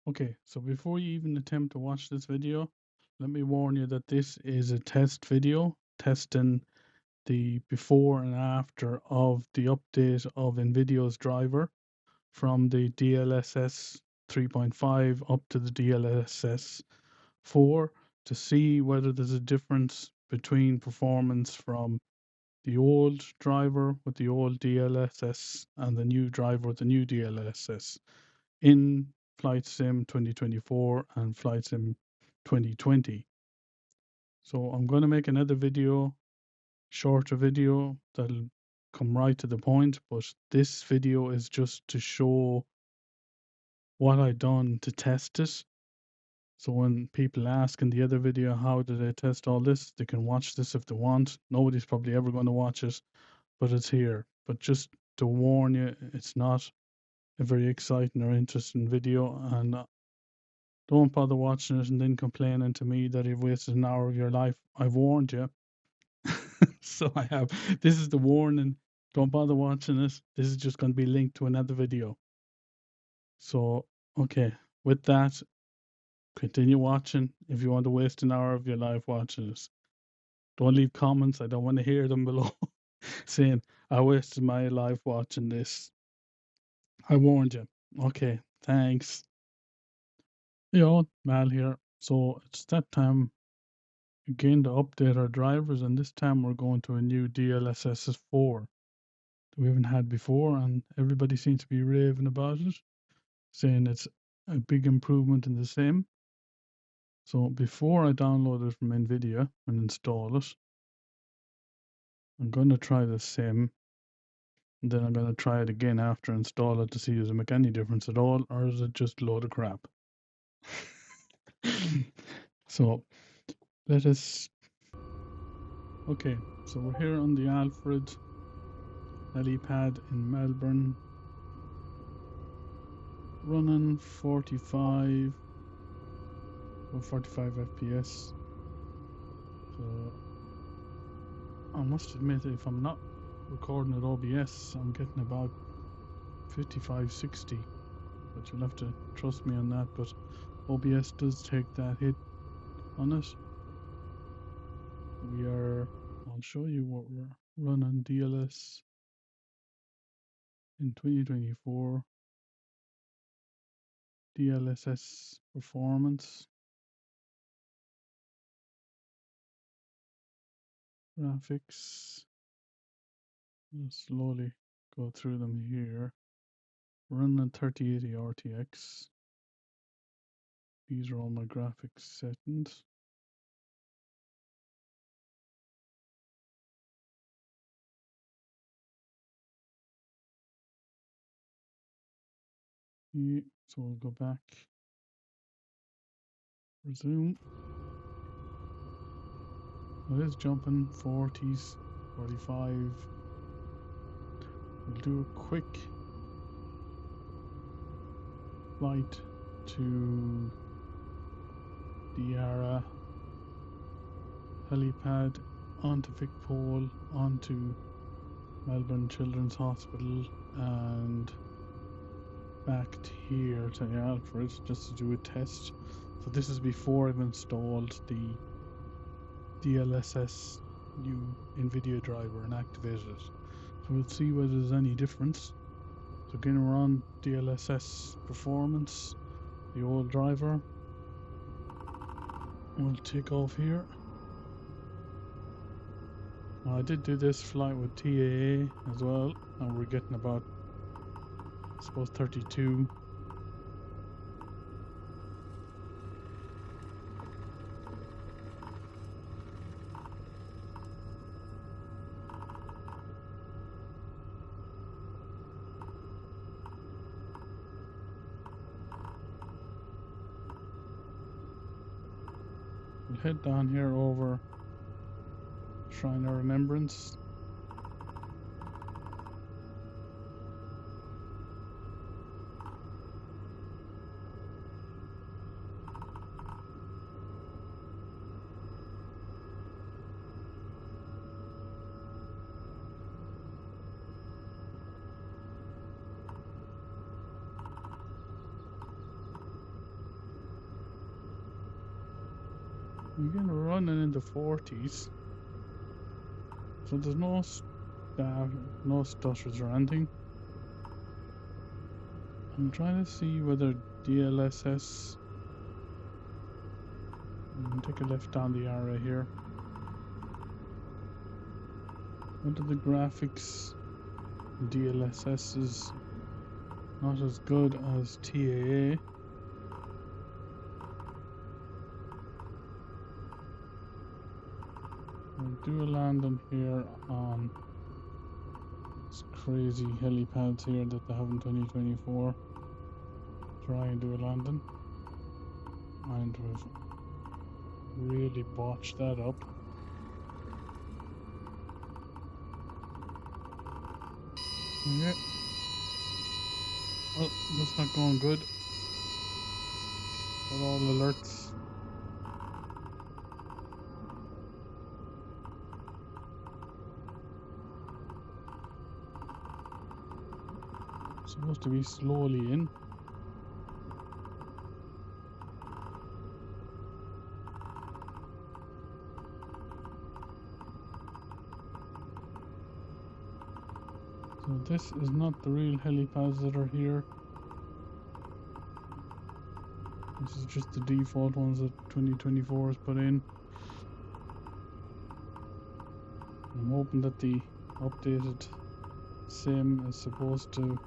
Okay, so before you even attempt to watch this video, let me warn you that this is a test video testing the before and after of the update of NVIDIA's driver from the DLSS 3.5 up to the DLSS 4 to see whether there's a difference between performance from the old driver with the old DLSS and the new driver with the new DLSS in Flight Sim 2024 and Flight Sim 2020. So I'm going to make another video, shorter video that'll come right to the point, but this video is just to show what I done to test it. So when people ask in the other video, how did I test all this? They can watch this if they want. Nobody's probably ever going to watch it, but it's here. But just to warn you, it's not a very exciting or interesting video, and don't bother watching it and then complaining to me that you've wasted an hour of your life. I've warned you. So I have. This is the warning. Don't bother watching it. This is just going to be linked to another video. So, okay, with that, continue watching if you want to waste an hour of your life watching it. Don't leave comments. I don't want to hear them below saying, I wasted my life watching this. I warned you. Okay, thanks. Yeah, Mal here. So it's that time again to update our drivers, and this time we're going to a new DLSS 4 that we haven't had before, and everybody seems to be raving about it, saying it's a big improvement in the sim. So before I download it from NVIDIA and install it, I'm going to try the sim, and then I'm going to try it again after install it to see does it make any difference at all, or is it just a load of crap. So let us. Okay, so we're here on the Alfred Helipad in Melbourne, running 45 or 45 FPS. So I must admit, if I'm not recording at OBS, I'm getting about 55, 60. But you'll have to trust me on that. But OBS does take that hit on it. I'll show you what we're running DLS in 2024. DLSS performance. Graphics. I'll slowly go through them here. We're running 3080 RTX. These are all my graphics settings. Yeah, so we'll go back. Resume. It is jumping 40s, 45. We'll do a quick flight to the helipad, onto Vicpol, onto Melbourne Children's Hospital, and back to here to Alfred just to do a test. So this is before I've installed the DLSS new NVIDIA driver and activated it. So we'll see whether there's any difference. So again, we're on DLSS performance, the old driver. We'll take off here. Now, I did do this flight with TAA as well, and we're getting about, I suppose, 32. We'll head down here over Shrine of Remembrance. Again, we're running in the 40s. So there's no no stutters or anything. I'm trying to see whether DLSS. Take a left down the arrow here. Whether the graphics DLSS is not as good as TAA. We'll do a landing here on this crazy helipads here that they have in 2024. Try and do a landing. And we've really botched that up. Okay. Well, that's not going good. Got all alerts. Supposed to be slowly in. So this is not the real helipads that are here. This is just the default ones that 2024 has put in. I'm hoping that the updated sim is supposed to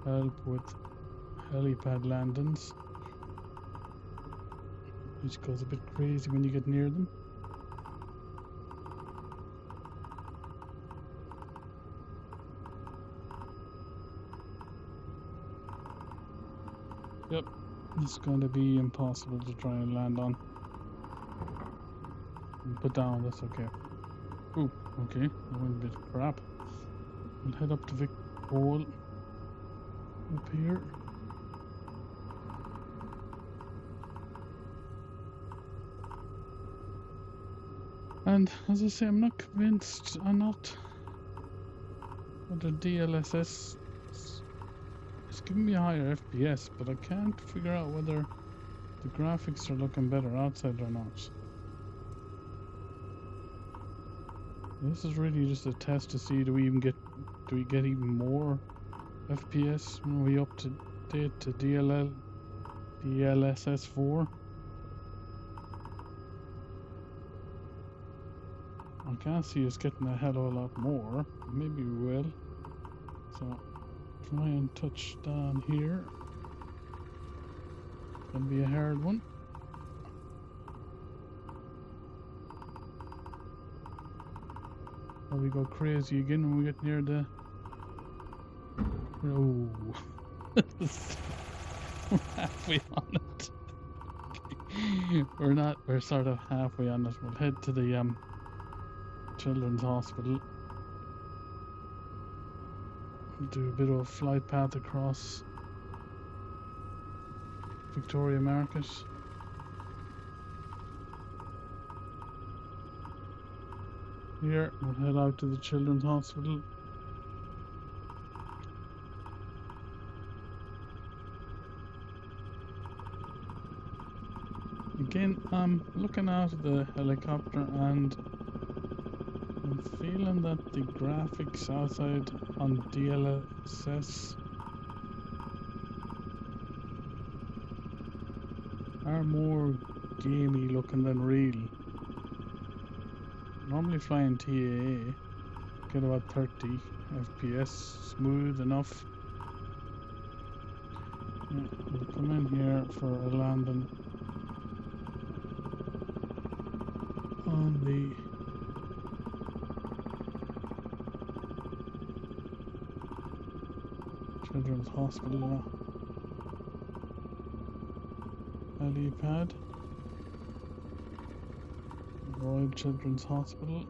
help with helipad landings, which goes a bit crazy when you get near them. Yep, it's going to be impossible to try and land on. Put down, that's okay. Ooh, okay, that went a bit of crap. We'll head up to Vic Hole up here. And as I say, I'm not convinced. I'm not whether DLSS is giving me a higher FPS, but I can't figure out whether the graphics are looking better outside or not. This is really just a test to see do we get even more FPS when we update to DLSS 4. I can't see us getting a hell of a lot more. Maybe we will. So try and touch down here. It's gonna be a hard one. Or we go crazy again when we get near the. Oh, we're halfway on it. We're not. We're sort of halfway on it. We'll head to the Children's Hospital. We'll do a bit of a flight path across Victoria Market. Here, we'll head out to the Children's Hospital. Again, I'm looking out of the helicopter and I'm feeling that the graphics outside on DLSS are more gamey looking than real. Normally flying TAA, get about 30 FPS, smooth enough. Yeah, we'll come in here for a landing on the Children's Hospital helipad. Royal Children's Hospital.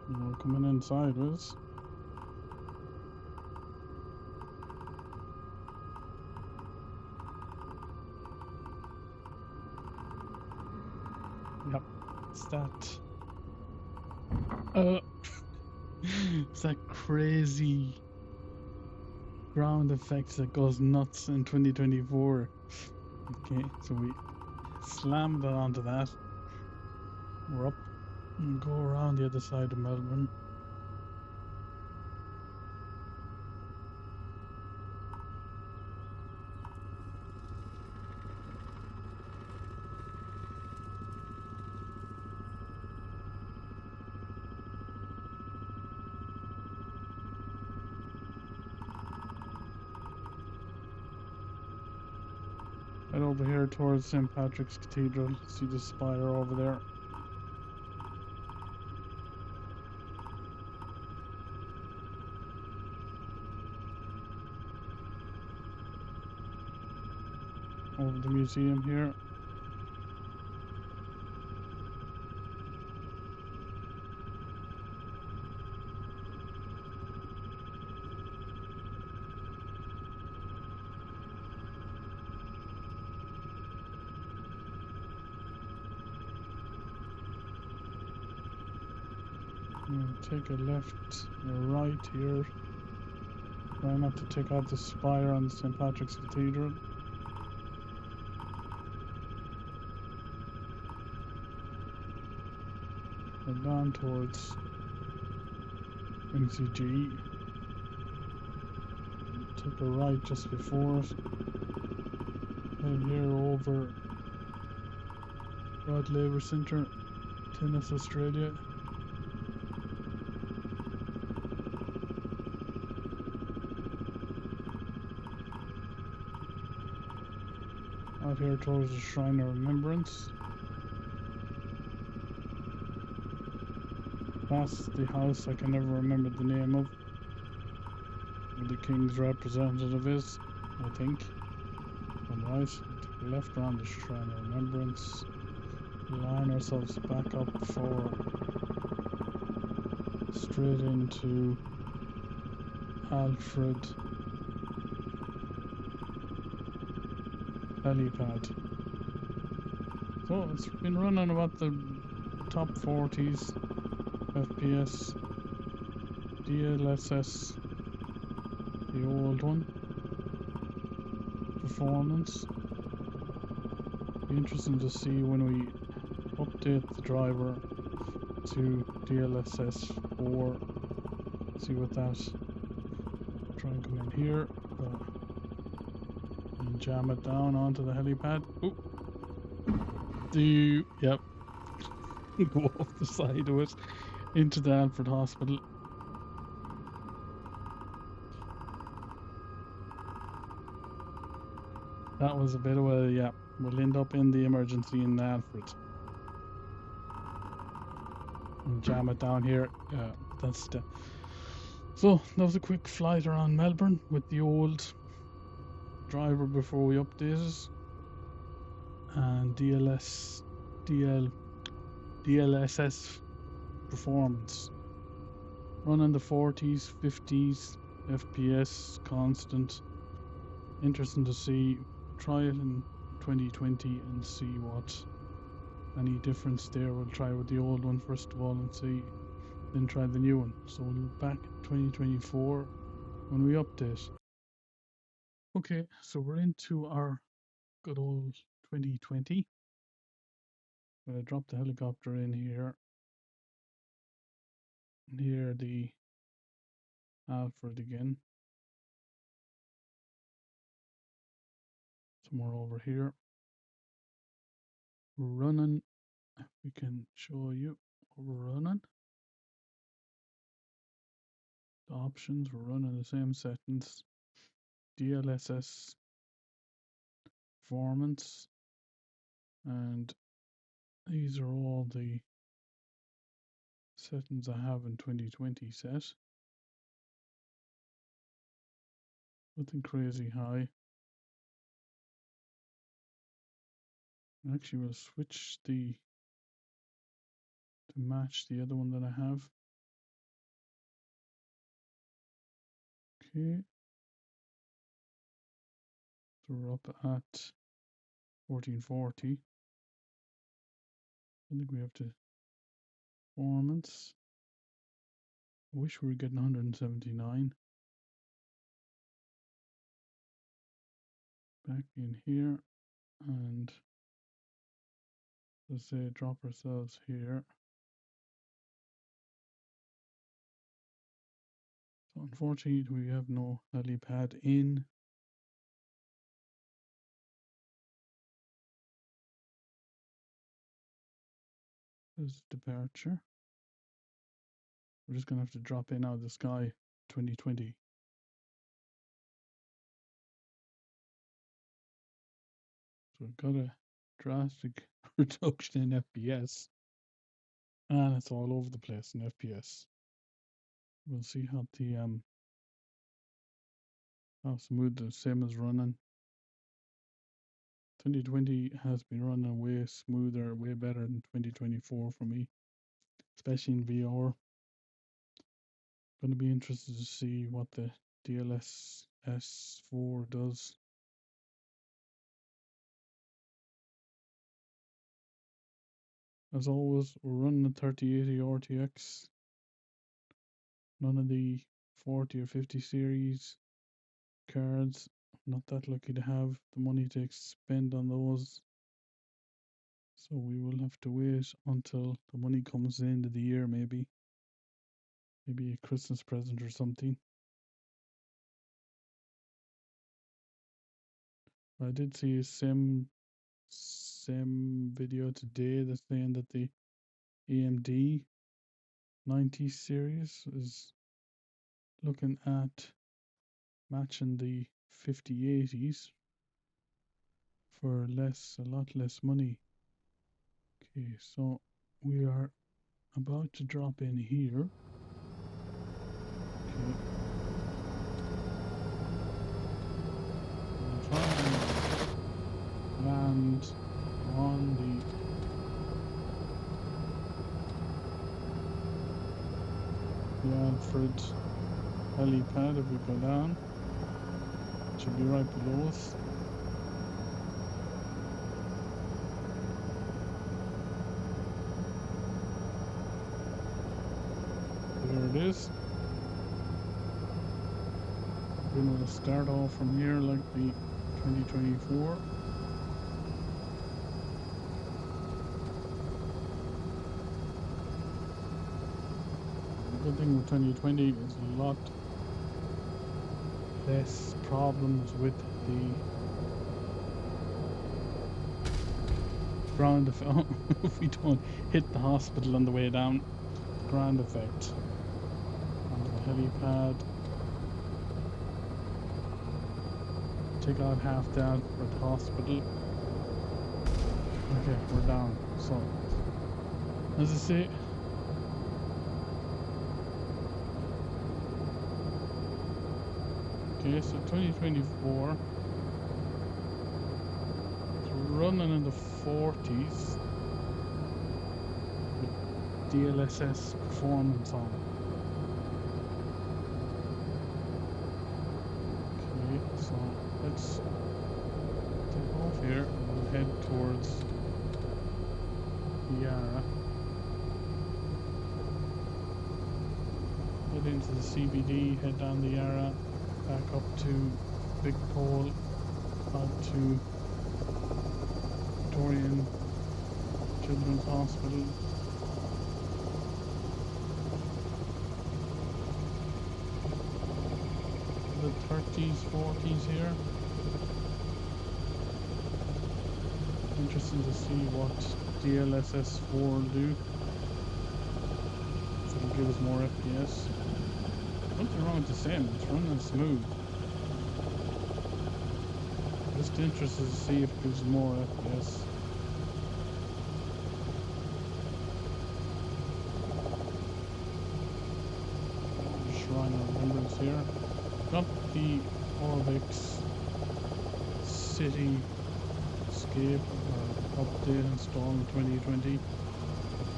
And we're coming in sideways. It's that. It's that crazy ground effect that goes nuts in 2024. Okay, so we slammed it onto that. We're up and go around the other side of Melbourne. Right over here towards St. Patrick's Cathedral. See the spire over there. Over the museum here. Take a left and a right here. Try not to take out the spire on St. Patrick's Cathedral. We're down towards MCG. Took a right just before it. Head here over Rod Labour Centre, Tennis, Australia. Out here towards the Shrine of Remembrance. Past the house I can never remember the name of, where the King's representative is, I think. I'm right. Take a left around the Shrine of Remembrance. Line ourselves back up for straight into Alfred Helipad. So it's been running about the top 40s FPS, DLSS, the old one, performance. Be interesting to see when we update the driver to DLSS 4, see what that. Try and come in here and jam it down onto the helipad. Oop. Yep. Go off the side of it into the Alfred Hospital. That was a bit of a, yeah, we'll end up in the emergency in Alfred. And jam it down here. That's the. So that was a quick flight around Melbourne with the old driver before we updated. And DLSS performance. Running the 40s, 50s, FPS, constant. Interesting to see. Try it in 2020 and see what any difference there. We'll try with the old one first of all and see, then try the new one. So we'll be back 2024 when we update. Okay, so we're into our good old 2020. I'm going to drop the helicopter in here. And here the Alfred again. Somewhere over here. We're running. If we can show you what we're running. The options, we're running the same settings. DLSS performance. And these are all the settings I have in 2020 set. Nothing crazy high. Actually, we'll switch to match the other one that I have. Okay. So we're up at 1440. I think we have to performance. I wish we were getting 179. Back in here, and let's say drop ourselves here. So unfortunately we have no helipad in. There's departure. We're just gonna have to drop in out of the sky 2020. So we've got a drastic reduction in FPS. And it's all over the place in FPS. We'll see how the how smooth the sim is running. 2020 has been running way smoother, way better than 2024 for me, especially in VR. Going to be interested to see what the DLSS 4 does. As always, we're running a 3080 RTX. None of the 40 or 50 series cards. Not that lucky to have the money to spend on those. So we will have to wait until the money comes at the end of the year, maybe. Maybe a Christmas present or something. I did see a sim video today that's saying that the AMD 90 series is looking at matching the 5080s for a lot less money. Okay, so we are about to drop in here. Okay. We'll try and land on the Alfred helipad if we go down. It should be right below us. There it is. We're going to start off from here like the 2024. The good thing with 2020 is a lot less problems with the ground effect. If we don't hit the hospital on the way down, ground effect on the helipad. Take out half that for the hospital. Okay, we're down. So, as I say, okay, so 2024, it's running in the 40s with DLSS performance on. Okay, so let's take off here and we'll head towards Yara. Head into the CBD, head down the Yara, back up to Big Pole, out to Victorian Children's Hospital. The 30s, 40s here. Interesting to see what DLSS 4 will do. If it'll give us more FPS. Nothing wrong with the sim, it's running smooth. Just interested to see if it gives more FPS. Shrine of Remembrance here. Got the Orbix City Escape update installed in 2020.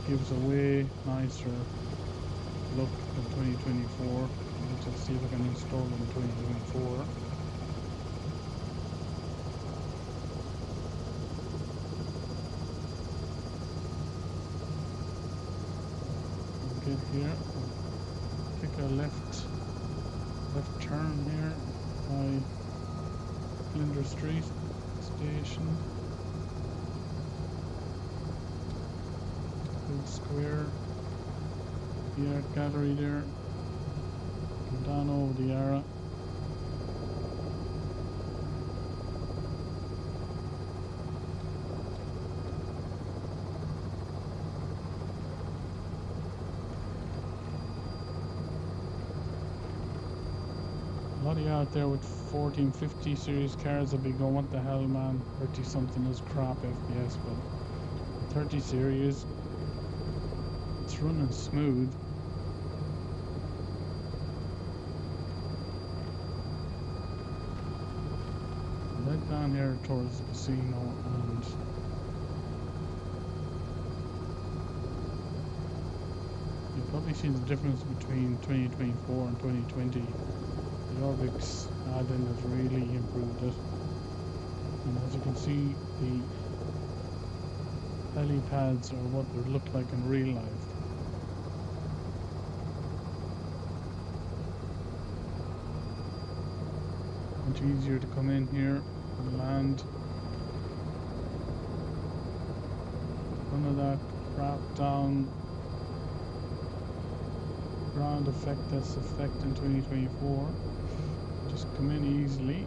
Gives a way nicer look than 2024. Let's see if I can install it in 2024. bit here. Take a left turn here by Flinders Street station. Big square. The art gallery there. Come down over the Ara. A lot of you out there with 1450 series cars will be going, what the hell, man, 30 something is crap FPS, but 30 series, it's running smooth. Right down here towards the casino, and you probably see the difference between 2024 and 2020. The Orbix add-in has really improved it, and as you can see, the helipads are what they look like in real life. Much easier to come in here and land. None of that crap down ground effect that's affecting 2024. Just come in easily.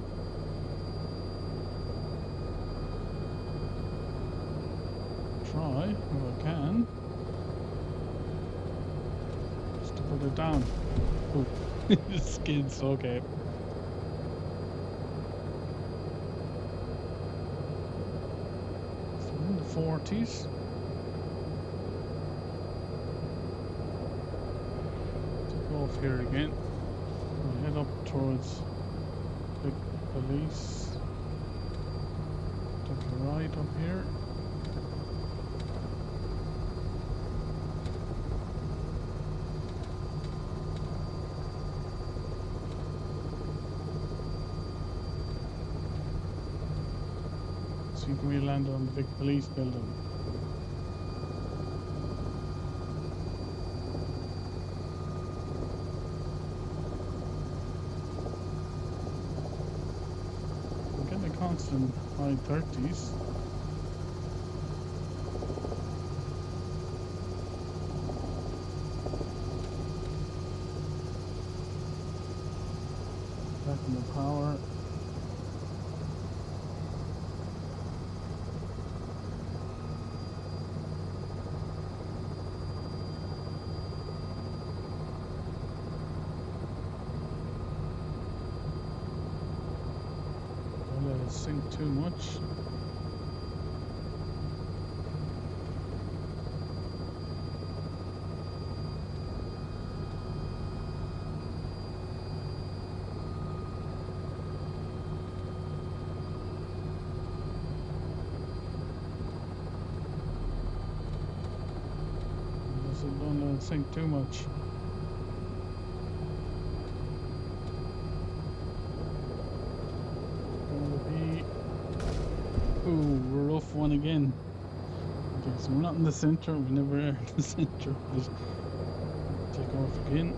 Try, if I can, just to put it down. Oh, it skids, okay. So in the 40s. Take off here again. We'll head up towards the police. Take a right up here. See if we land on the big police building. We're getting a constant high 30s. Back in the power. Sink too much. Don't let it sink too much. Ooh, rough one again. Okay, so we're not in the center, we never are in the center. Just take off again.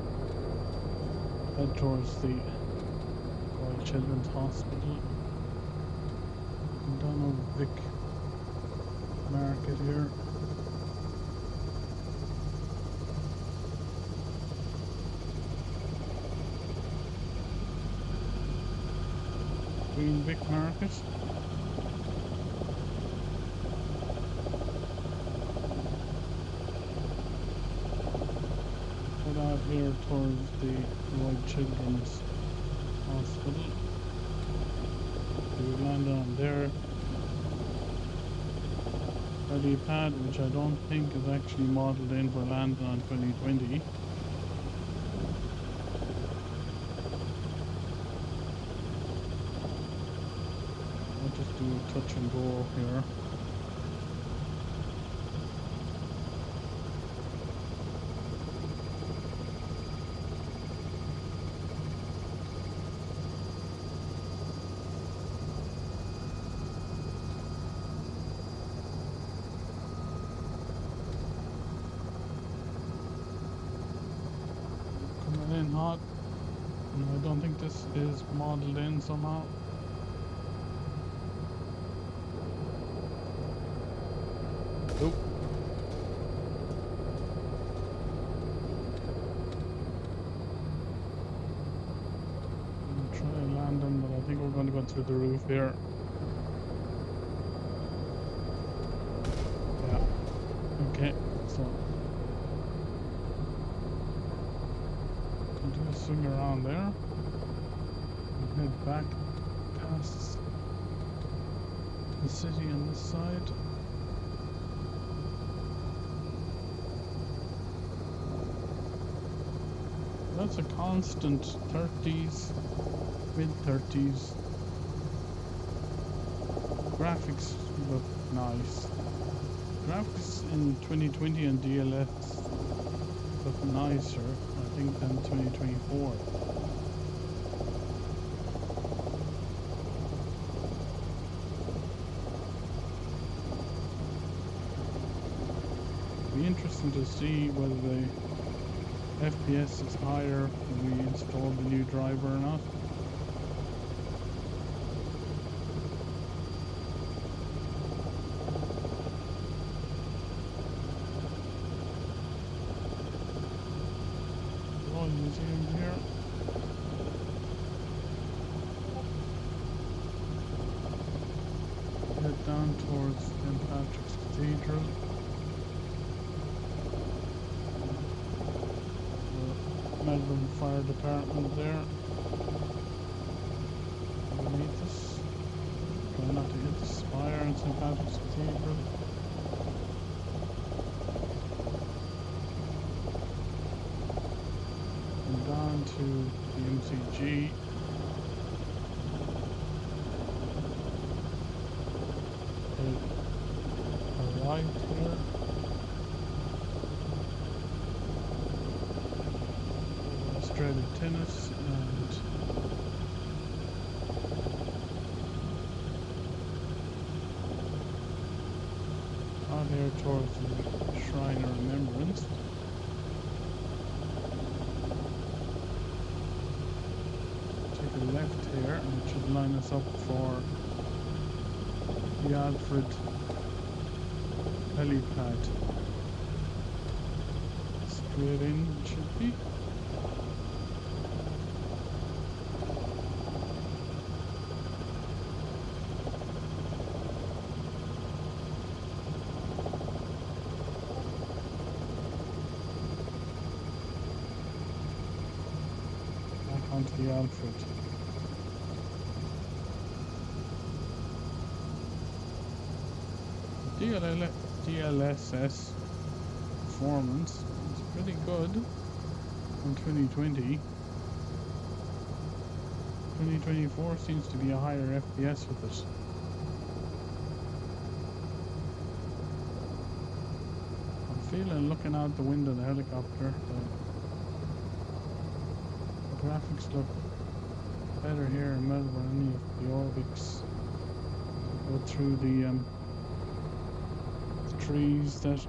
Head towards the Royal Children's Hospital. Come down over Vic Market here. Queen Vic Market. Out here towards the Royal Children's Hospital. We land on there. Helipad, which I don't think is actually modelled in for landing on 2020. I'll just do a touch and go here. this is modeled in somehow. Nope. Try and land them, but I think we're going to go through the roof here. Yeah. Okay, so I'm going to swing around there and head back past the city on this side. That's a constant 30s, mid-30s. Graphics look nice. Graphics in 2020 and DLS look nicer, I think, than 2024. It'll be interesting to see whether the FPS is higher when we install the new driver or not. Royal Museum here. Head down towards St. Patrick's Cathedral. Melbourne Fire Department there. Underneath us. Try not to hit the spire in St. Patrick's Cathedral. And down to the MCG. Head right here. Illustrated tennis and out here towards the Shrine of Remembrance. Take a left here and it should line us up for the Alfred Helipad. Straight in it should be. Onto the Alfred. The DLSS performance is pretty good on 2020. 2024 seems to be a higher FPS with it. I'm feeling, looking out the window of the helicopter, graphics look better here in Melbourne. Any of the Orbix go through the trees that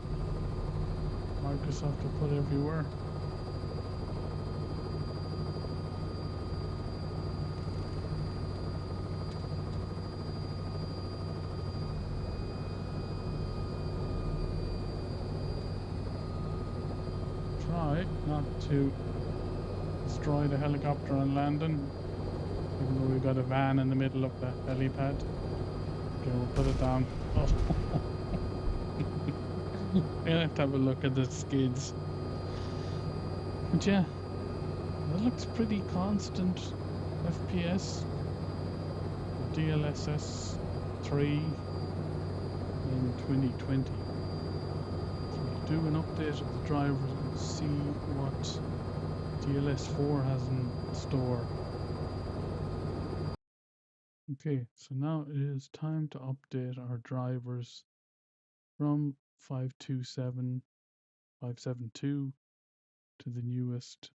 Microsoft have put everywhere. Try not to destroy the helicopter on landing, even though we've got a van in the middle of the helipad. Okay, we'll put it down. Oh. We'll have to have a look at the skids. But yeah, that looks pretty constant FPS. DLSS 3 in 2020. So we'll do an update of the drivers and see what DLS 4 has in store. Okay, so now it is time to update our drivers from 527, 572 to the newest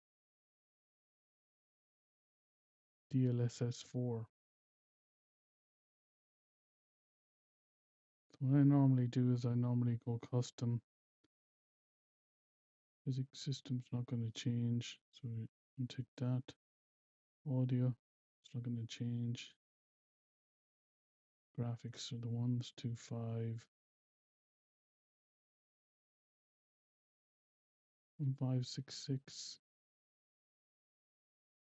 DLSS 4. So what I normally do is I normally go custom. Physics system's not going to change, so we can tick that. Audio. It's not going to change. Graphics are the ones 2 5 566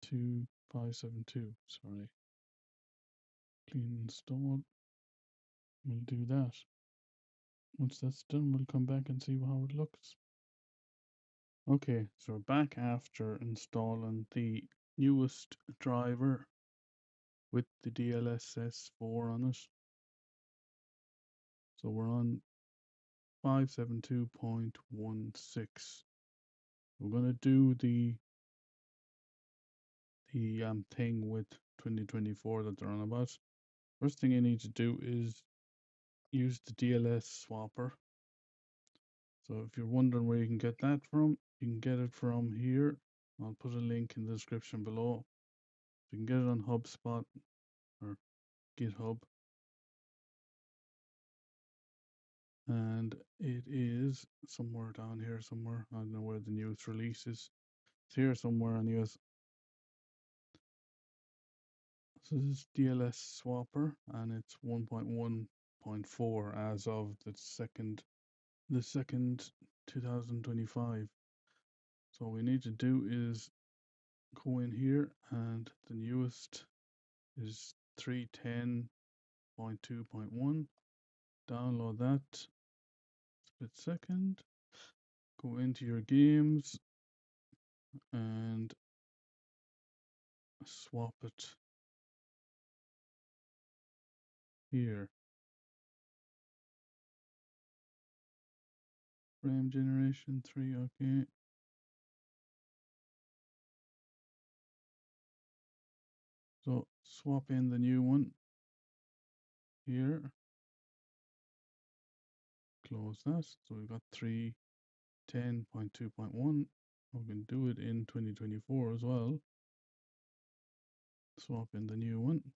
2 572. Sorry. Clean install. We'll do that. Once that's done, we'll come back and see how it looks. Okay, so we're back after installing the newest driver with the DLSS 4 on it. So we're on 572.16. We're going to do the thing with 2024 that they're on about. First thing you need to do is use the DLS swapper. So if you're wondering where you can get that from, you can get it from here. I'll put a link in the description below. You can get it on HubSpot or GitHub. And it is somewhere down here somewhere. I don't know where the newest release is. It's here somewhere anyways. So this is DLS swapper and it's 1.1.4 as of the second 2025. So what we need to do is go in here and the newest is 310.2.1. Download that. Split second. Go into your games and swap it here. Frame generation 3, okay. So swap in the new one here. Close that. So we've got 310.2.1. We can do it in 2024 as well. Swap in the new one.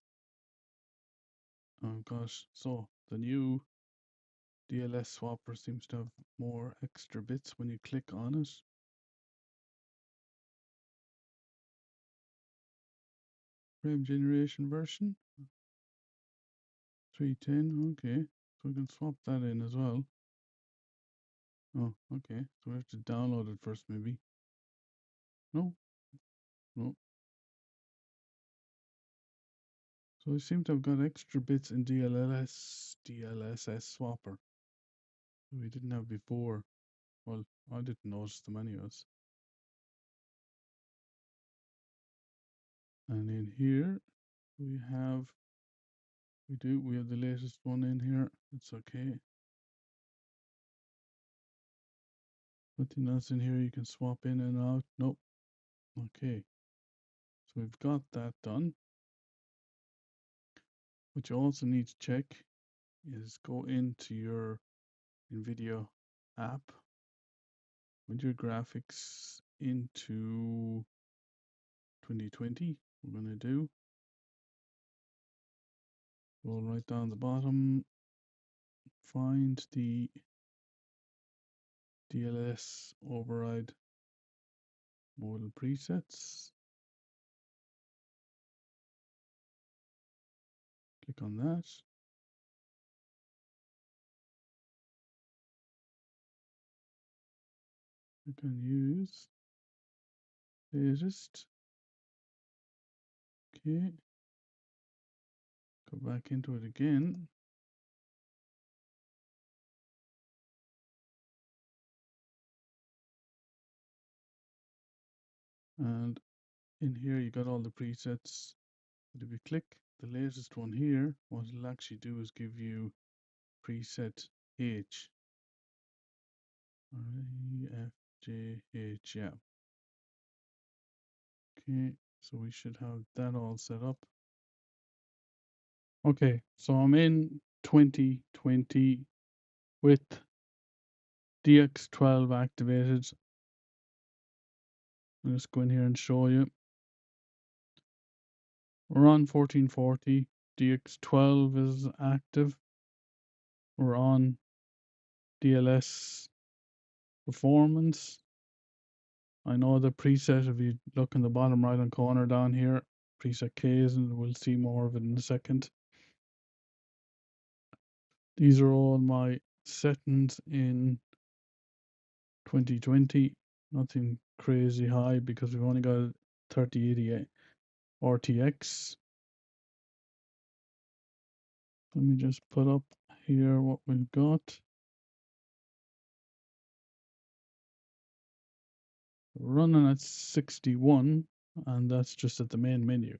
Oh gosh, so the new DLS swapper seems to have more extra bits when you click on it. Frame generation version 310, okay. So we can swap that in as well. Oh, okay. So we have to download it first maybe. No. No. So we seem to have got extra bits in DLSS swapper we didn't have before. Well, I didn't notice them anyways. And in here we have the latest one in here. It's okay. Nothing else in here you can swap in and out. Nope. Okay. So we've got that done. What you also need to check is go into your NVIDIA app with your graphics into 2020. We're going to do. Roll right down the bottom. Find the DLS override modal presets. Click on that. You can use latest. Okay. Go back into it again. And in here you got all the presets. But if you click the latest one here, what it'll actually do is give you preset H. F-J-H, yeah. Okay, so we should have that all set up. Okay, so I'm in 2020 with DX12 activated. I'll just go in here and show you. We're on 1440. DX12 is active. We're on DLS performance. I know the preset, if you look in the bottom right hand corner down here, preset Ks, and we'll see more of it in a second. These are all my settings in 2020. Nothing crazy high because we've only got 3080 RTX. Let me just put up here what we've got. Running at 61, and that's just at the main menu.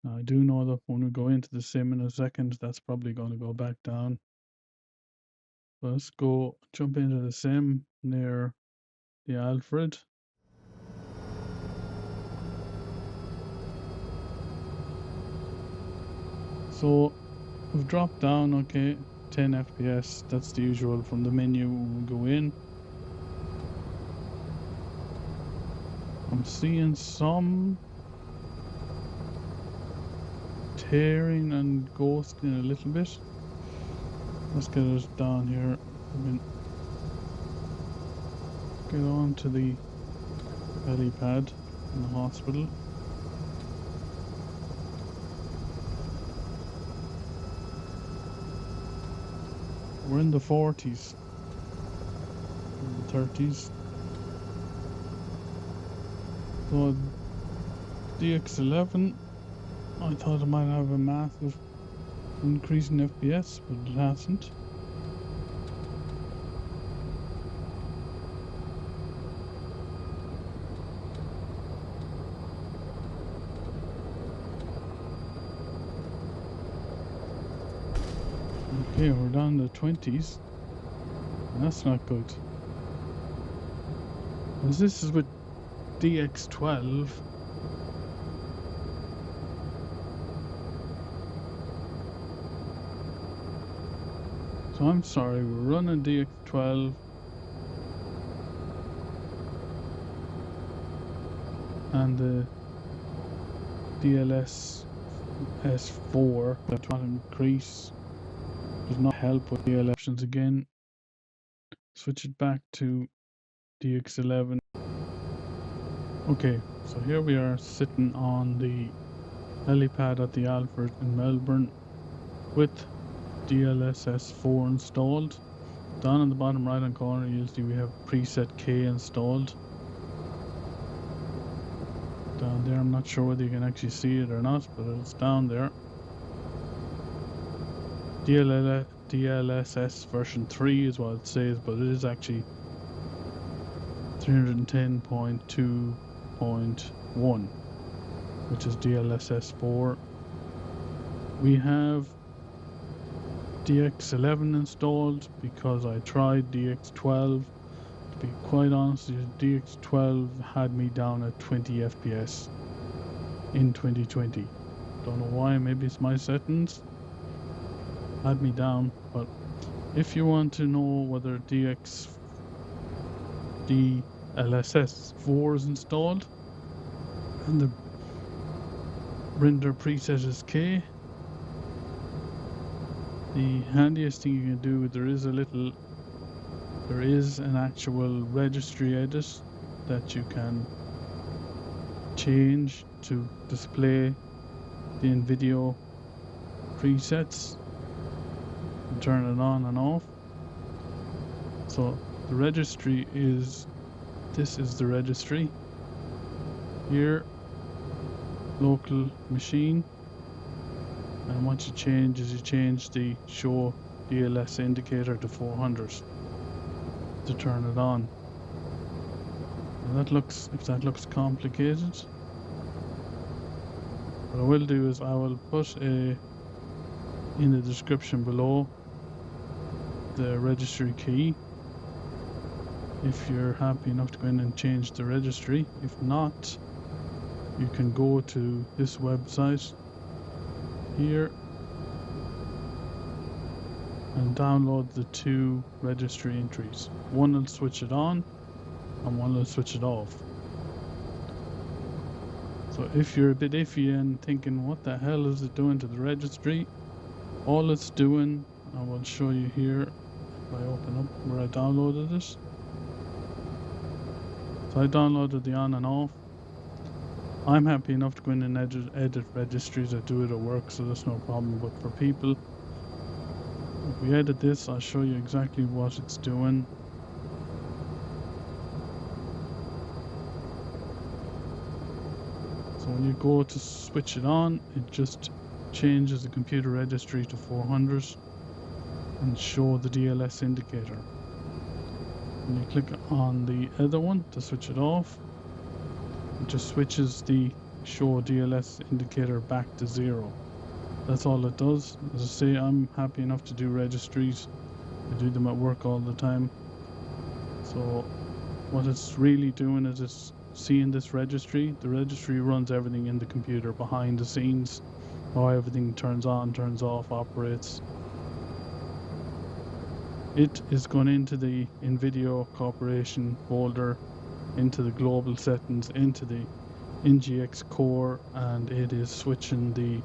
Now, I do know that when we go into the sim in a second, that's probably going to go back down. So let's go jump into the sim near the Alfred. So we've dropped down, okay, 10 FPS. That's the usual from the menu when we go in. I'm seeing some tearing and ghosting a little bit. Let's get us down here. Get on to the helipad in the hospital. We're in the 40s, the 30s. So DX11, I thought it might have a massive increase in FPS, but it hasn't. Okay, we're down to 20s. And that's not good. Because this is with DX12. So I'm sorry, we're running DX12. And the DLS S4 that will increase. Does not help with the options again. Switch it back to DX11. Okay, so here we are sitting on the helipad at the Alfred in Melbourne with DLSS 4 installed. Down in the bottom right hand corner you'll see we have preset K installed. Down there, I'm not sure whether you can actually see it or not, but it's down there. DLSS version 3 is what it says, but it is actually 310.2.1, which is DLSS 4. We have DX11 installed because I tried DX12. To be quite honest, DX12 had me down at 20 FPS in 2020. Don't know why, maybe it's my settings. Had me down, but if you want to know whether DLSS 4 is installed and the render preset is K, the handiest thing you can do, there is an actual registry edit that you can change to display the in-video presets and turn it on and off. So the registry this is the registry here, local machine, and what you change is you change the show DLS indicator to 400 to turn it on. And if that looks complicated, what I will do is I will put in the description below the registry key if you're happy enough to go in and change the registry. If not, you can go to this website here and download the two registry entries. One will switch it on and one will switch it off. So if you're a bit iffy and thinking what the hell is it doing to the registry, all it's doing, I will show you here if I open up where I downloaded it. So I downloaded the on and off. I'm happy enough to go in and edit registries. I do it at work, so that's no problem. But for people, if we edit this, I'll show you exactly what it's doing. So when you go to switch it on, it just changes the computer registry to 400 and show the DLS indicator. When you click on the other one to switch it off, it just switches the show DLS indicator back to 0. That's all it does. As I say, I'm happy enough to do registries. I do them at work all the time. So what it's really doing is it's seeing this registry. The registry runs everything in the computer behind the scenes, how everything turns on, turns off, operates. It is going into the NVIDIA Corporation folder, into the global settings, into the NGX core, and it is switching the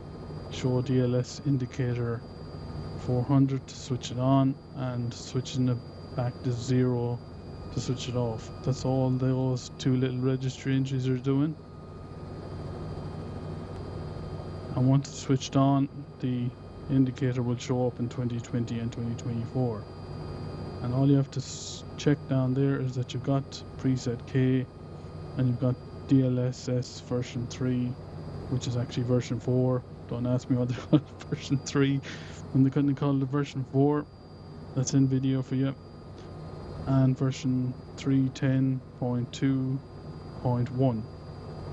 show DLS indicator 400 to switch it on and switching it back to 0 to switch it off. That's all those two little registry entries are doing. And once it's switched on, the indicator will show up in 2020 and 2024. And all you have to check down there is that you've got preset K and you've got DLSS version 3, which is actually version 4. Don't ask me what they call it, version 3 when they couldn't call it version 4. That's in video for you. And version 3.10.2.1.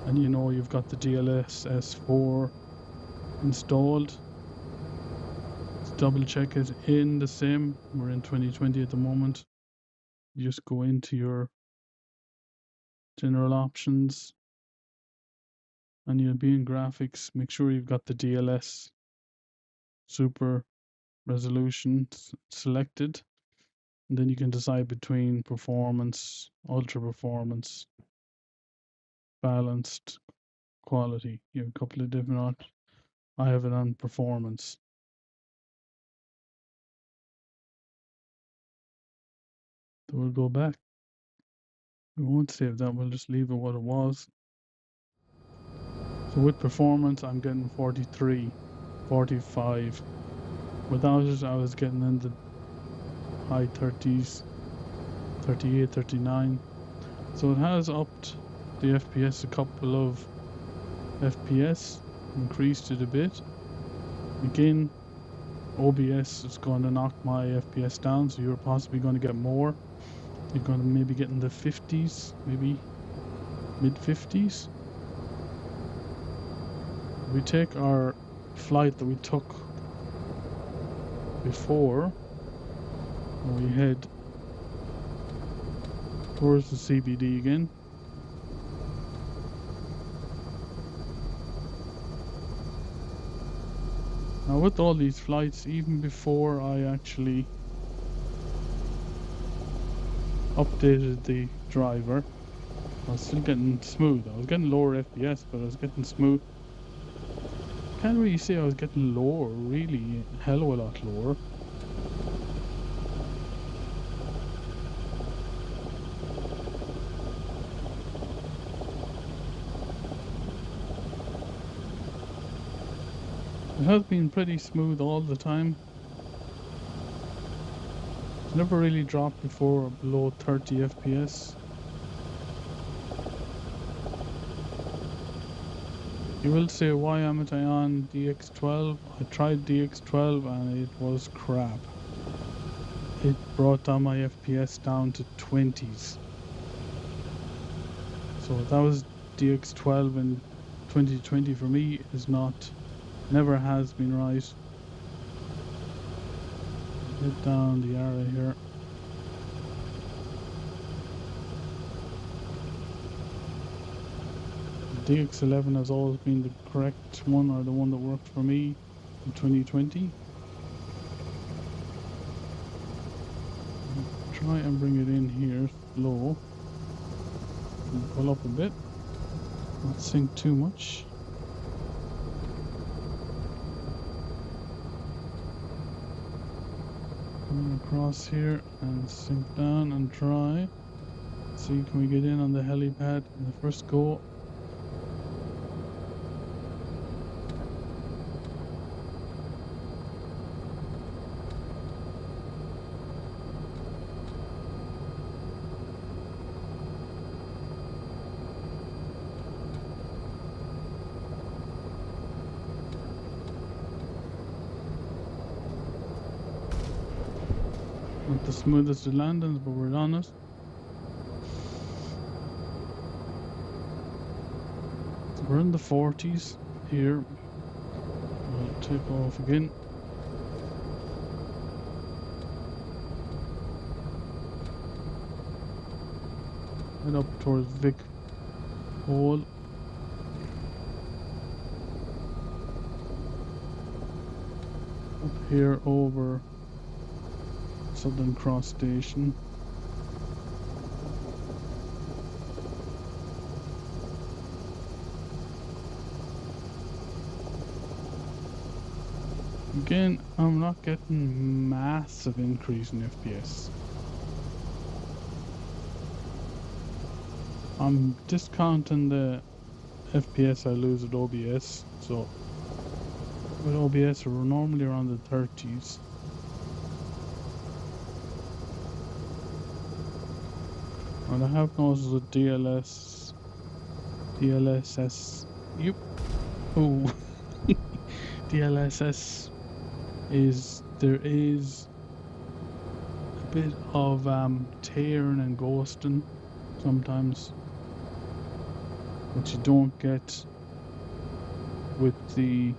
And you know you've got the DLSS 4 installed. Let's double check it in the sim. We're in 2020 at the moment. You just go into your general options and you'll be in graphics. Make sure you've got the DLS super resolution selected. And then you can decide between performance, ultra performance, balanced, quality. You have a couple of different options. I have it on performance. So we'll go back. We won't save that, we'll just leave it what it was. So with performance, I'm getting 43, 45. Without it, I was getting in the high 30s, 38, 39. So it has upped the FPS a couple of FPS, increased it a bit. Again, OBS is going to knock my FPS down, so you're possibly going to get more. You're going to maybe get in the 50s, maybe mid 50s. We take our flight that we took before, and we head towards the CBD again. Now with all these flights, even before I actually updated the driver, I was still getting smooth. I was getting lower FPS, but I was getting smooth. Can't really say I was getting lower, really, a hell of a lot lower. It has been pretty smooth all the time. It's never really dropped before or below 30 FPS. You will say, why am I on DX12? I tried DX12 and it was crap. It brought down my FPS down to 20s. So that was DX12 in 2020 for me is not, never has been right. Hit down the arrow here. DX11 has always been the correct one, or the one that worked for me in 2020. Try and bring it in here low. And pull up a bit. Not sink too much. Come across here and sink down and try. See, can we get in on the helipad in the first go? Not the smoothest of landings, but we're on it. So we're in the 40s here. We'll take off again. Head up towards Vic Hole. Up here over Southern Cross Station. Again, I'm not getting massive increase in FPS. I'm discounting the FPS I lose with OBS, so with OBS we're normally around the 30s. And I have noticed with DLSS, yep, oh, DLSS there is a bit of tearing and ghosting sometimes, which you don't get with the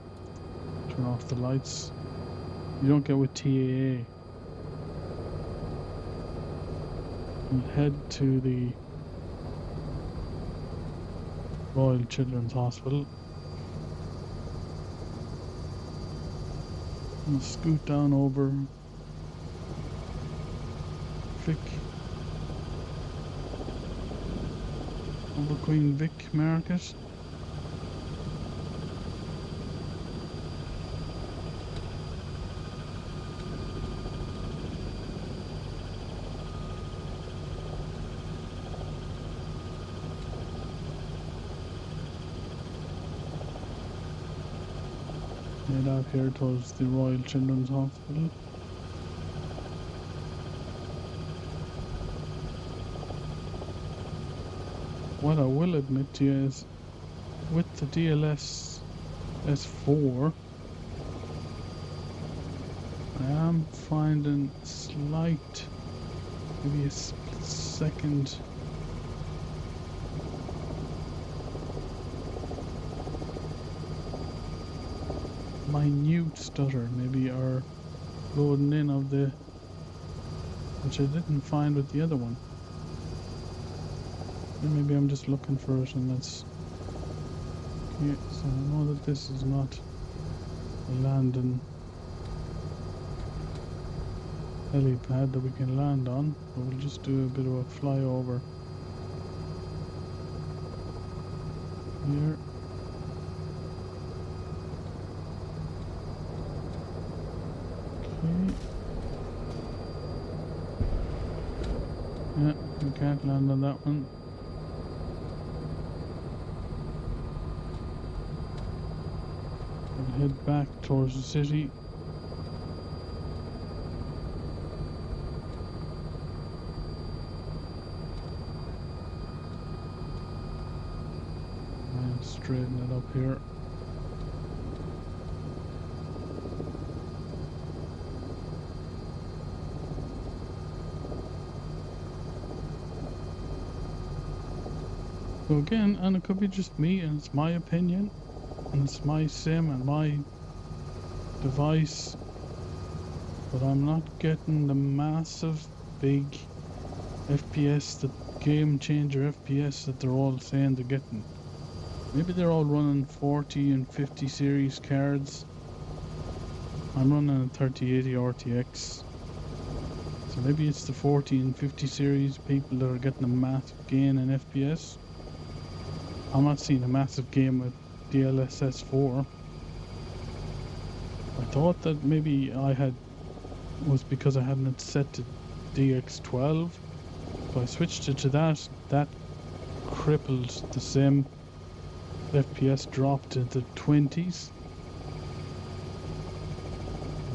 turn off the lights. You don't get with TAA. We'll head to the Royal Children's Hospital. We'll scoot down over Vic, over Queen Vic Market. Head out here towards the Royal Children's Hospital. What I will admit to you is, with the DLS S4, I am finding slight, maybe a split second minute stutter, maybe, or loading in of the, which I didn't find with the other one. And maybe I'm just looking for it, and that's okay. So I know that this is not a landing helipad that we can land on, but we'll just do a bit of a flyover here. Okay. Yeah, we can't land on that one. We'll head back towards the city. And straighten it up here. So again, and it could be just me, and it's my opinion, and it's my sim and my device, but I'm not getting the massive big FPS, the game changer FPS that they're all saying they're getting. Maybe they're all running 40 and 50 series cards. I'm running a 3080 RTX. So maybe it's the 40 and 50 series people that are getting a massive gain in FPS. I'm not seeing a massive gain with DLSS 4. I thought that maybe was because I hadn't it set to DX12. So I switched it to that. That crippled the sim. FPS dropped to the 20s.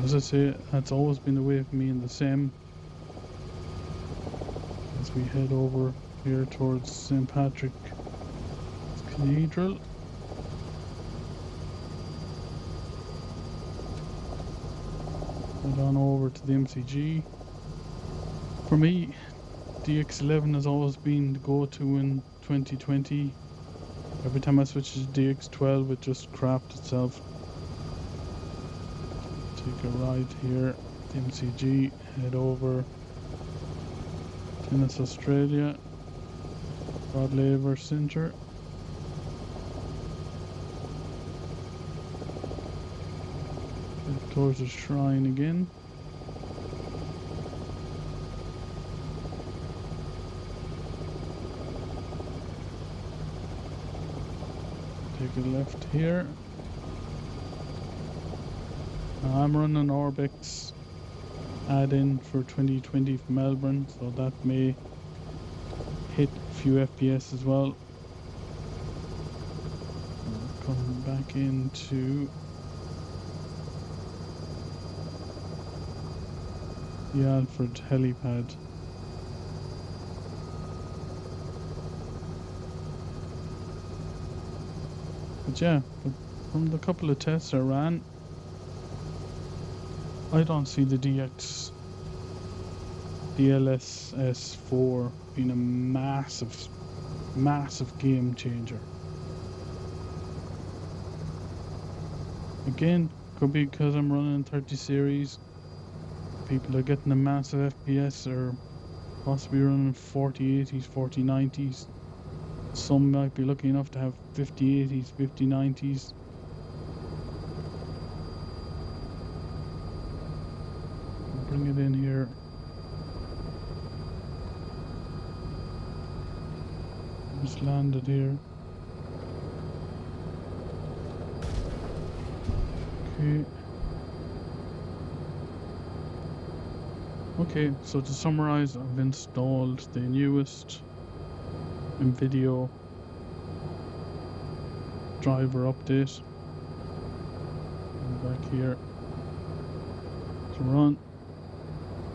As I say, that's always been the way for me in the sim. As we head over here towards St. Patrick Cathedral. Head on over to the MCG. For me, DX11 has always been the go-to in 2020. Every time I switch to DX12, it just crapped itself. Take a right here, MCG, head over Tennis Australia, Rod Laver Centre. Head towards the shrine again. Take a left here. I'm running Orbex add-in for 2020 for Melbourne, so that may hit a few FPS as well. Coming back into the Alfred Helipad. But yeah, from the couple of tests I ran, I don't see the DLSS 4 being a massive game changer. Again, could be because I'm running 30 series. People are getting a massive FPS or possibly running 4080s, 4090s. Some might be lucky enough to have 5080s, 5090s. Bring it in here. Just landed here. Okay. Okay, so to summarize, I've installed the newest NVIDIA driver update. Back here to run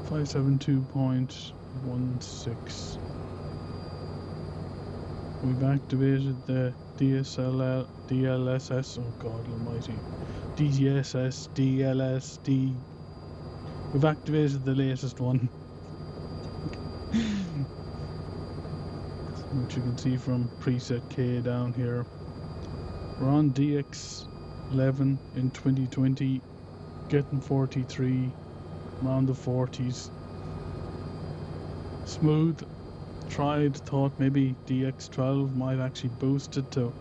572.16. We've activated the DLSS, oh god almighty, DLSS, DLSD. We've activated the latest one. Which you can see from preset K down here. We're on DX11 in 2020, getting 43, around the 40s. Smooth. Thought maybe DX12 might actually boost it to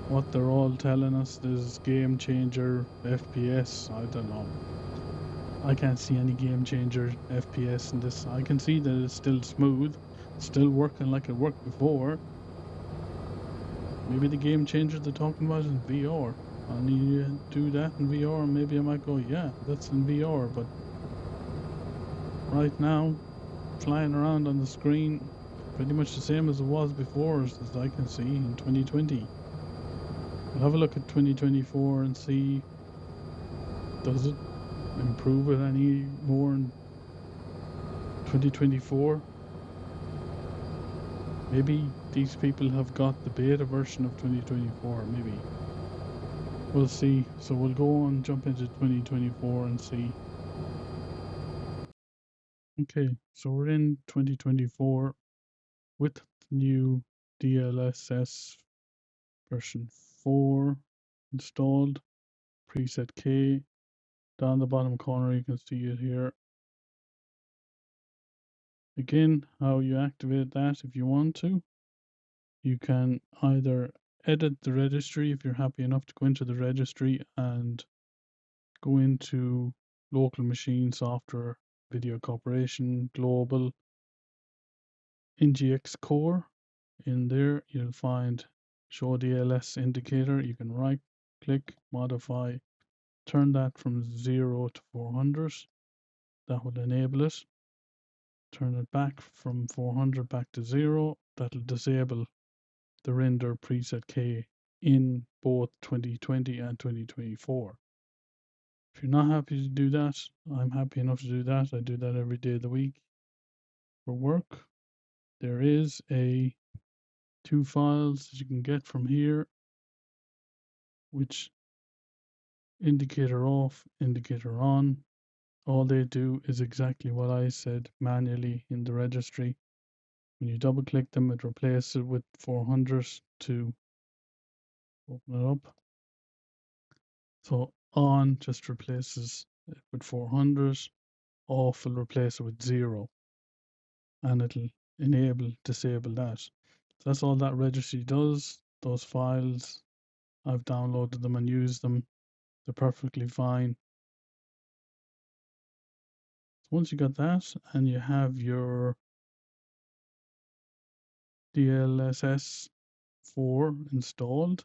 what they're all telling us is game changer FPS. I don't know. I can't see any game changer FPS in this. I can see that it's still smooth, still working like it worked before. Maybe the game changer they're talking about is in VR. I need to do that in VR, and maybe I might go, yeah, that's in VR, but right now, flying around on the screen, pretty much the same as it was before, as I can see in 2020. We'll have a look at 2024 and see, does it improve it any more in 2024? Maybe these people have got the beta version of 2024, maybe. We'll see. So we'll go and jump into 2024 and see. Okay, so we're in 2024 with the new DLSS version 4 installed. Preset K. Down the bottom corner you can see it here. Again, how you activate that if you want to. You can either edit the registry if you're happy enough to go into the registry and go into local machine software, video corporation, global, NGX core. In there you'll find show DLS indicator. You can right click, modify, turn that from 0 to 400. That will enable it. Turn it back from 400 back to 0. That'll disable the render preset K in both 2020 and 2024. If you're not happy to do that, I'm happy enough to do that. I do that every day of the week for work. There is two files that you can get from here, which indicator off, indicator on. all they do is exactly what I said manually in the registry. When you double click them, it replaces it with 400 to open it up. So on just replaces it with 400, off will replace it with 0, and it'll disable that. So that's all that registry does. Those files, I've downloaded them and used them. They're perfectly fine. So once you got that and you have your DLSS 4 installed,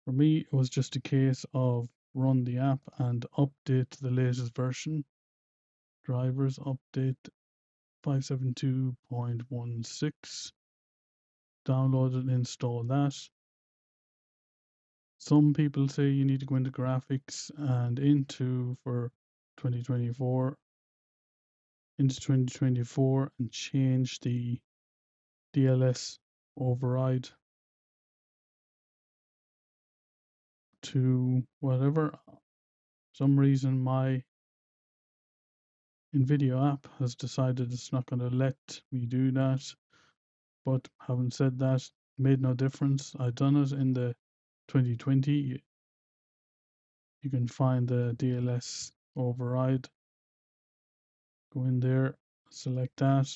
for me it was just a case of run the app and update to the latest version. Drivers update 572.16. Download and install that. Some people say you need to go into graphics and for 2024 into 2024 and change the DLS override to whatever. Some reason my NVIDIA app has decided it's not going to let me do that. But having said that, made no difference. I've done it in the 2020. You can find the DLS override. Go in there, select that.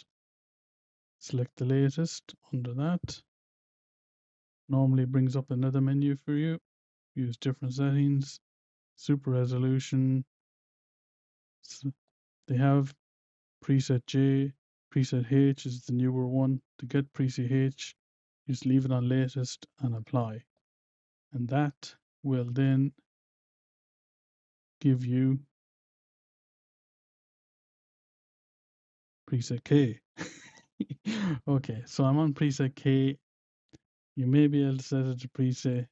Select the latest under that. Normally brings up another menu for you. Use different settings. Super resolution. They have preset J. Preset H is the newer one. To get preset H, just leave it on latest and apply. And that will then give you preset K. Okay, so I'm on preset K. You may be able to set it to preset.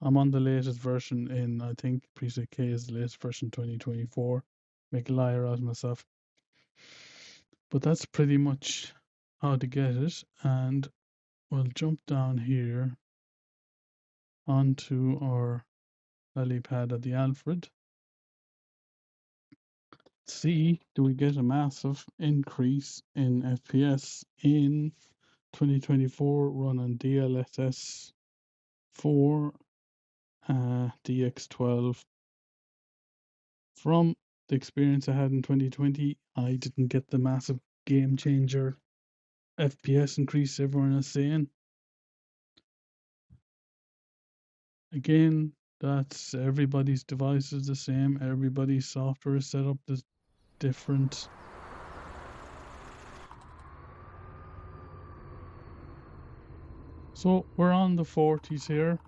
I'm on the latest version in, I think preset K is the latest version 2024. Make a liar out of myself. But that's pretty much how to get it. And we'll jump down here onto our Helipad at the Alfred. See, do we get a massive increase in FPS in 2024 running DLSS 4 DX12. From the experience I had in 2020, I didn't get the massive game changer FPS increase everyone is saying. Again, that's everybody's device is the same, everybody's software is set up is different. So we're on the 40s here.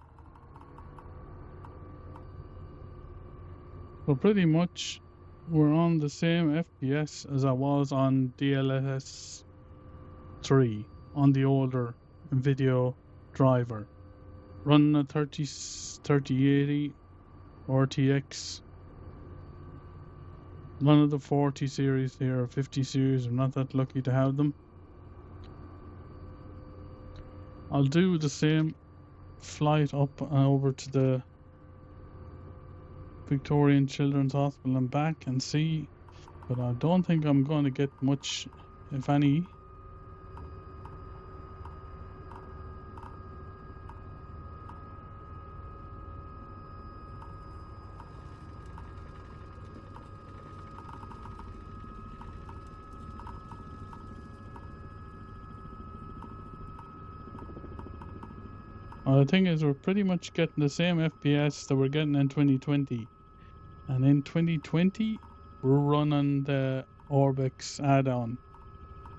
So pretty much we're on the same FPS as I was on DLSS 3 on the older video driver. Running a 3080 RTX. None of the 40 series here or 50 series. I'm not that lucky to have them. I'll do the same flight up and over to the Victorian Children's Hospital and back and see, but I don't think I'm going to get much, if any. The thing is, we're pretty much getting the same FPS that we're getting in 2020. And in 2020, we're running the Orbex add-on,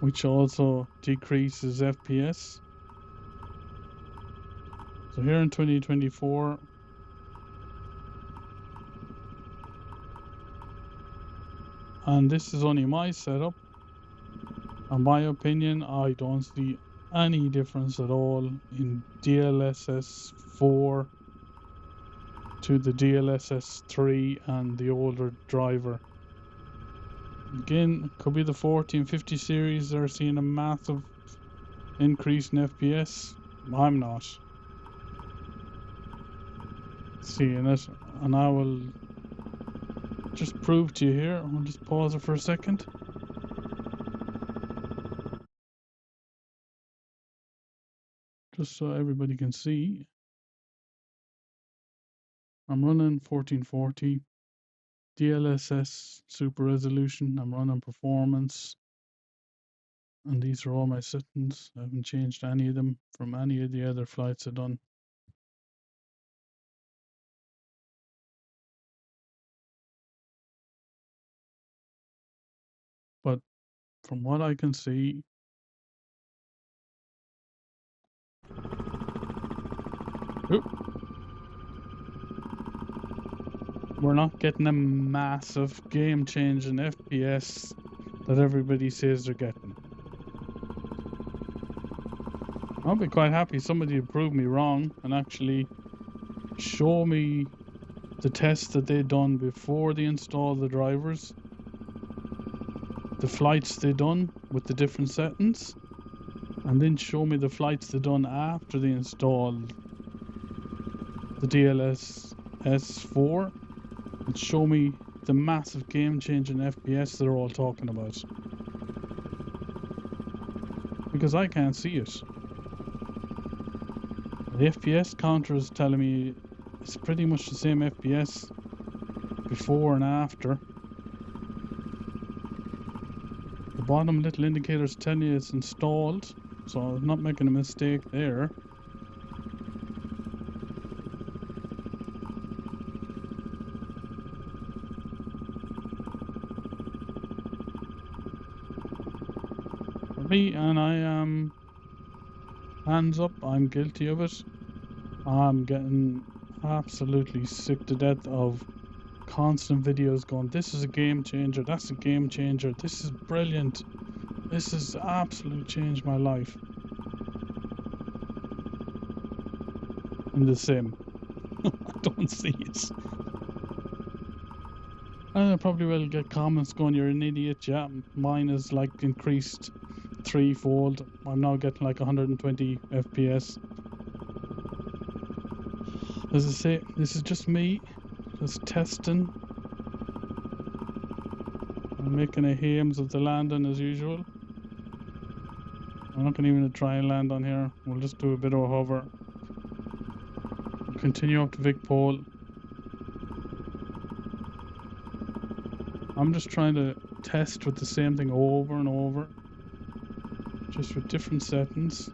which also decreases FPS. So here in 2024, and this is only my setup, in my opinion, I don't see any difference at all in DLSS 4 to the DLSS 3 and the older driver. Again, it could be the 40 and 50 series that are seeing a massive increase in FPS. I'm not seeing it, and I will just prove to you here. I'll just pause it for a second. Just so everybody can see. I'm running 1440 DLSS super resolution. I'm running performance. And these are all my settings. I haven't changed any of them from any of the other flights I've done. But from what I can see, we're not getting a massive game-changing FPS that everybody says they're getting. I'll be quite happy somebody to prove me wrong and actually show me the tests that they'd done before they installed the drivers, the flights they done with the different settings, and then show me the flights they done after they installed the DLSS 4 and show me the massive game-changing FPS they're all talking about. Because I can't see it. The FPS counter is telling me it's pretty much the same FPS before and after. The bottom little indicator is telling you it's installed, so I'm not making a mistake there. For me, and I am hands up, I'm guilty of it. I'm getting absolutely sick to death of constant videos going, this is a game changer, that's a game changer, this is brilliant, this has absolutely changed my life. In the sim. I don't see it. And I probably will get comments going, you're an idiot. Yeah, mine is like increased threefold. I'm now getting like 120 FPS. As I say, this is just me, just testing. I'm making a hames of the landing as usual. I'm not going to even try and land on here. We'll just do a bit of a hover. We'll continue up to Vic Pole. I'm just trying to test with the same thing over and over, just with different settings.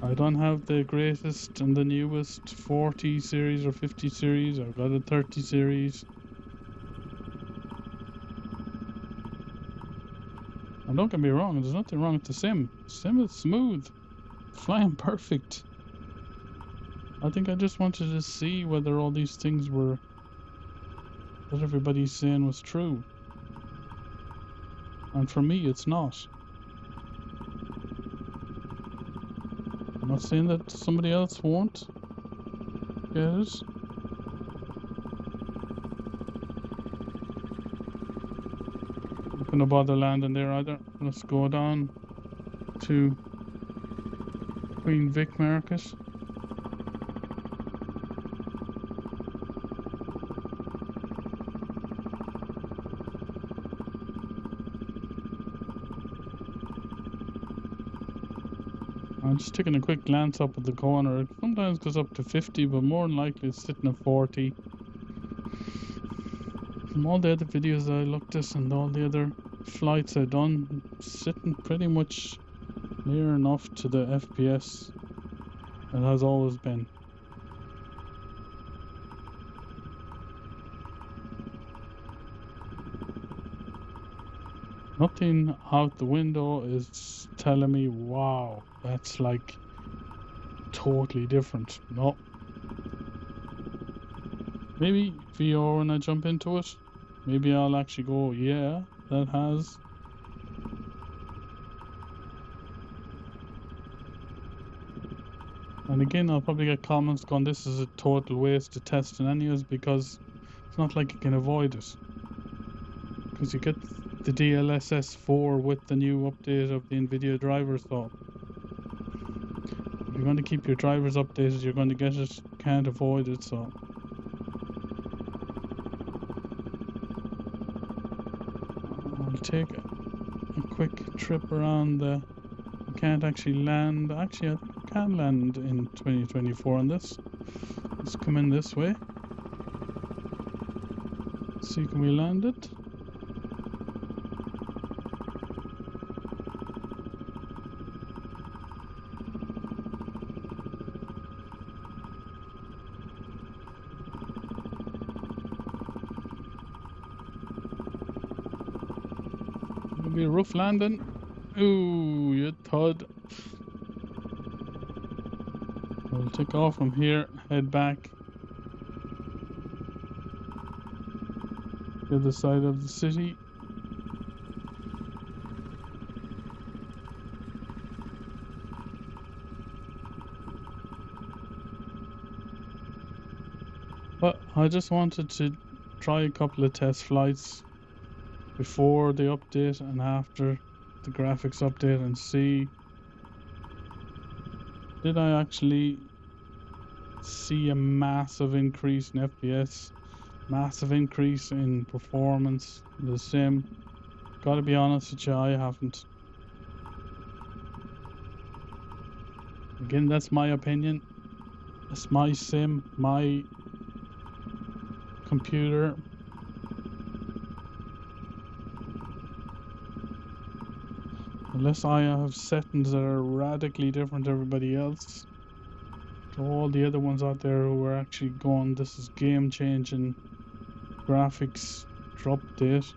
I don't have the greatest and the newest 40 series or 50 series. I've got a 30 series. And don't get me wrong, there's nothing wrong with the sim. Sim is smooth, flying perfect. I think I just wanted to see whether all these things were, that everybody's saying was true. And for me, it's not. I'm not saying that somebody else won't get it. I'm not gonna bother landing there either. Let's go down to Queen Vic Market. I'm just taking a quick glance up at the corner. It sometimes goes up to 50, but more than likely it's sitting at 40. From all the other videos I looked at and all the other flights I've done, sitting pretty much near enough to the FPS it has always been. Nothing out the window is telling me, wow, that's like totally different. No. Maybe VR when I jump into it, maybe I'll actually go, yeah, that has. And again, I'll probably get comments going, this is a total waste of testing anyways, because it's not like you can avoid it. Because you get the DLSS 4 with the new update of the NVIDIA driver, so you you're going to keep your drivers updated, you're going to get it, can't avoid it. So I'll take a quick trip around the, I can't actually land, actually I think I can land in 2024 on this. Let's come in this way. See, can we land it? It'll be a rough landing. Ooh, you thud. We'll take off from here, head back the other side of the city. But I just wanted to try a couple of test flights before the update and after the graphics update and see, did I actually see a massive increase in FPS, massive increase in performance, the sim. Gotta be honest with you, I haven't. Again, that's my opinion. It's my sim, my computer. Unless I have settings that are radically different to everybody else. To all the other ones out there who are actually going, this is game changing graphics update,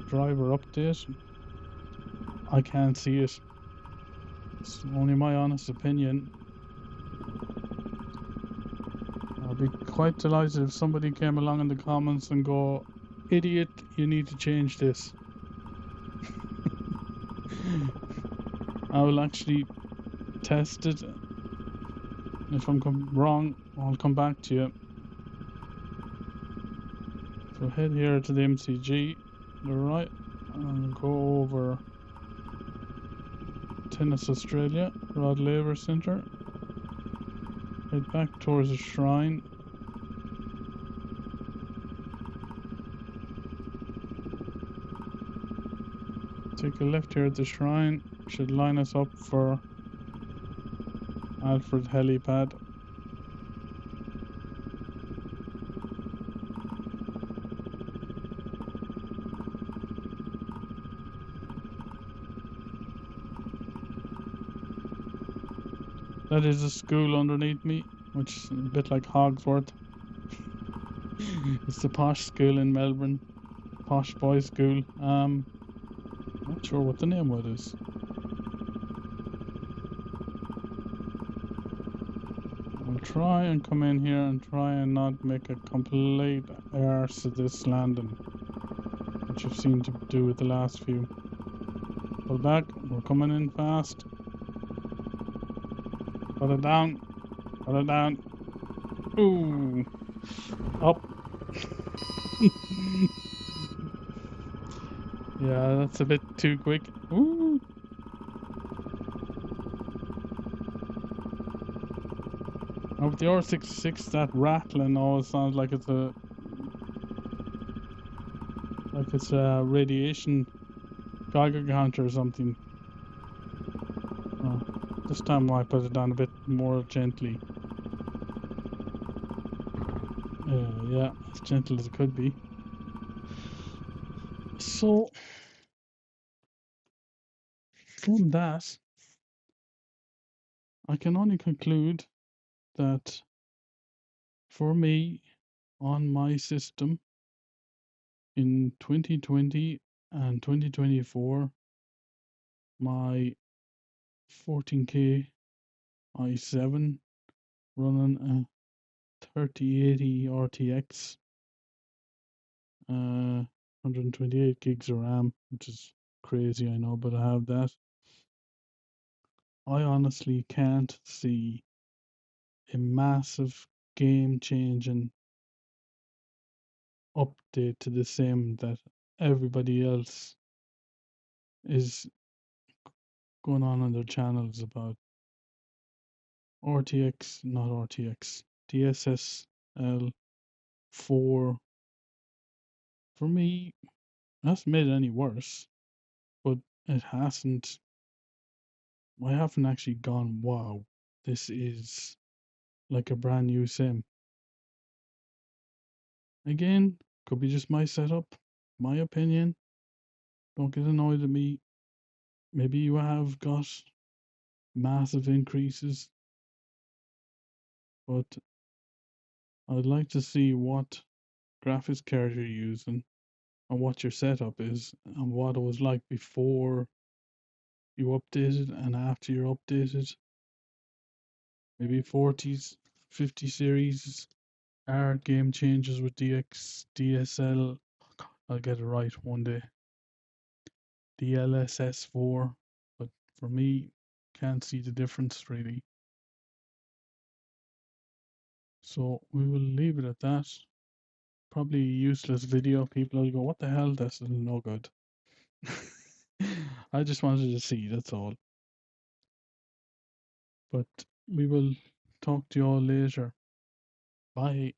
driver update. I can't see it. It's only my honest opinion. I'll be quite delighted if somebody came along in the comments and go, idiot, you need to change this. I will actually test it. If I'm wrong, I'll come back to you. So head here to the MCG, the right, and go over Tennis Australia, Rod Laver Centre. Head back towards the shrine. Take a left here at the shrine. Should line us up for Alfred Helipad. That is a school underneath me, which is a bit like Hogsworth. It's the posh school in Melbourne. Posh boys school. Not sure what the name of it is. I'll try and come in here and try and not make a complete arse of this landing, which I've seen to do with the last few. Pull back, we're coming in fast. Put it down. Put it down. Ooh. Up. Yeah, that's a bit too quick. Ooh. Now with the R66, that rattling always sounds like it's a radiation Geiger counter or something. Oh, this time I put it down a bit more gently. Yeah, as gentle as it could be. So, from that, I can only conclude that for me, on my system, in 2020 and 2024, my 14K i7 running a 3080 RTX, 128 gigs of RAM, which is crazy, I know, but I have that. I honestly can't see a massive game-changing update to the sim that everybody else is going on their channels about. RTX, not RTX, DSSL 4. For me, hasn't made it any worse, but it hasn't. I haven't actually gone, wow, this is like a brand new sim. Again, could be just my setup, my opinion. Don't get annoyed at me. Maybe you have got massive increases, but I'd like to see what graphics card you're using and what your setup is and what it was like before you updated and after you're updated. Maybe 40s, 50 series are game changers with DSL. I'll get it right one day. DLSS 4, but for me, can't see the difference really. So we will leave it at that. Probably a useless video. People will go, what the hell? This is no good. I just wanted to see, that's all. But we will talk to you all later. Bye.